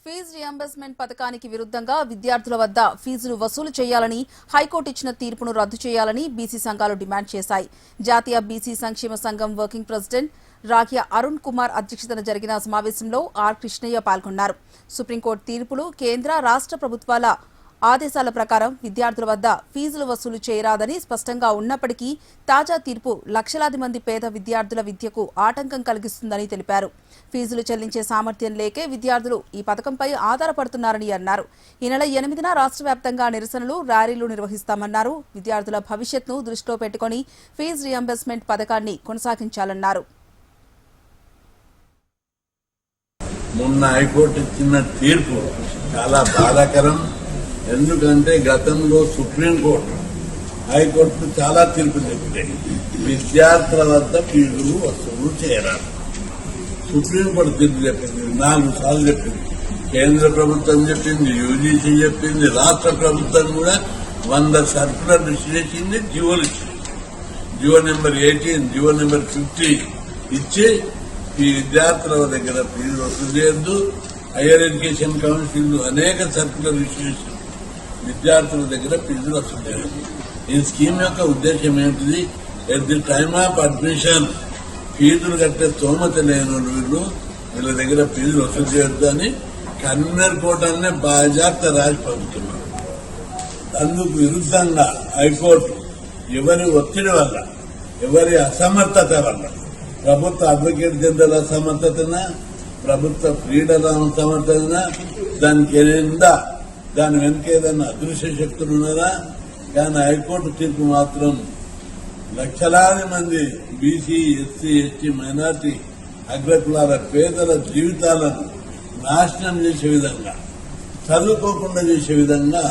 Fee reimbursement పథకానికి విరుద్ధంగా విద్యార్థుల వద్ద ఫీజులు వసూలు చేయాలని హైకోర్టు ఇచ్చిన తీర్పును రద్దు చేయాలని బీసీ సంఘాలు డిమాండ్ చేశాయి. జాతీయ బీసీ సంక్షేమ సంఘం వర్కింగ్ ప్రెసిడెంట్ రాఖ్య అరుణ్ కుమార్ అధ్యక్షతన జరిగిన సమావేశంలో ఆర్ కృష్ణయ్య పాల్గొన్నారు. సుప్రీంకోర్టు తీర్పులు కేంద్ర రాష్ట్ర ప్రభుత్వాల ఆదేశాల ప్రకారం విద్యార్థుల వద్ద ఫీజులు వసూలు చేయరాదని స్పష్టంగా ఉన్నప్పటికీ తాజా తీర్పు లక్షలాది మంది పేద విద్యార్థుల విద్యకు ఆటంకం కలిగిస్తుందని తెలిపారు. ఫీజులు చెల్లించే సామర్థ్యం లేకే విద్యార్థులు ఈ పథకంపై ఆధారపడుతున్నారని అన్నారు. ఈ నెల 8న రాష్ట్ర వ్యాప్తంగా నిరసనలు, ర్యాలీలు నిర్వహిస్తామన్నారు. విద్యార్థుల భవిష్యత్తును దృష్టిలో పెట్టుకుని ఫీజు రియంబర్స్మెంట్ పథకాన్ని కొనసాగించాలన్నారు. మొన్న హైకోర్టు ఇచ్చిన తీర్పు చాలా బాధాకరం. ఎందుకంటే గతంలో సుప్రీంకోర్టు, హైకోర్టు చాలా తీర్పులు చెప్పాయి. విద్యార్థుల వద్ద ఫీజులు వసూలు చేయరాదు. సుప్రీంకోర్టు తీర్పు చెప్పింది, 4 సార్లు చెప్పింది. కేంద్ర ప్రభుత్వం చెప్పింది, యూజీసీ చెప్పింది, రాష్ట్ర ప్రభుత్వం కూడా 100 సర్కులర్లు ఇచ్చేసింది, జీవోలు ఇచ్చింది. జీవో నెంబర్ 18, జీవో నెంబర్ 50 ఇచ్చి ఈ విద్యార్థుల దగ్గర ఫీజు వసూలు చేయొద్దు. హైయర్ ఎడ్యుకేషన్ కౌన్సిల్ అనేక సర్కులర్ ఇష్యూ చేసింది, విద్యార్థుల దగ్గర ఫీజులు వసూలు చేయడం. ఈ స్కీమ్ యొక్క ఉద్దేశం ఏంటిది? At the time of admission ఫీజులు కట్టే స్తోమత లేని వీళ్ళ దగ్గర ఫీజులు వసూలు చేయొద్దు అని కన్వీనర్ కోర్టునే బాజాప్తా రాసి పంపుతున్నారు. అందుకు విరుద్ధంగా హైకోర్టు ఎవరి ఒత్తిడి వల్ల, ఎవరి అసమర్థత వల్ల, ప్రభుత్వ అడ్వకేట్ జనరల్ అసమర్థతనా, ప్రభుత్వ ఫ్రీడర్ అసమర్థతనా, దాని వెనుక ఏదైనా అదృశ్య శక్తులు ఉన్నారా? కానీ హైకోర్టు తీర్పు మాత్రం లక్షలాది మంది బీసీ, ఎస్సీ, ఎస్టీ, మైనార్టీ, అగ్రకులాల పేదల జీవితాలను నాశనం చేసే విధంగా, చదువుకోకుండా చేసే విధంగా